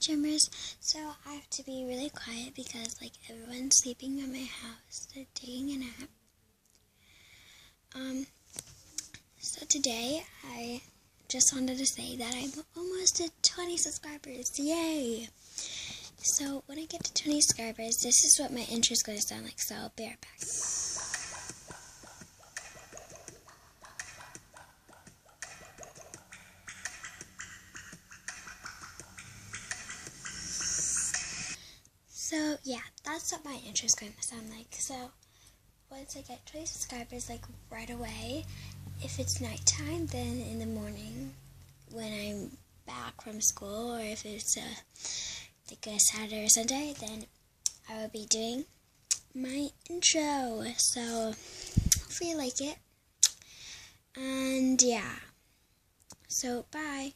pajamas, so I have to be really quiet because like everyone's sleeping in my house. They're taking a nap. So today I just wanted to say that I'm almost at 20 subscribers. Yay! So when I get to 20 subscribers, this is what my intro is going to sound like, so I'll be right back. So yeah, that's what my intro is going to sound like. So once I get 20 subscribers, like right away, if it's nighttime, then in the morning when I'm back from school, or if it's like a Saturday or Sunday, then I will be doing my intro. So hopefully you like it. And yeah, so bye.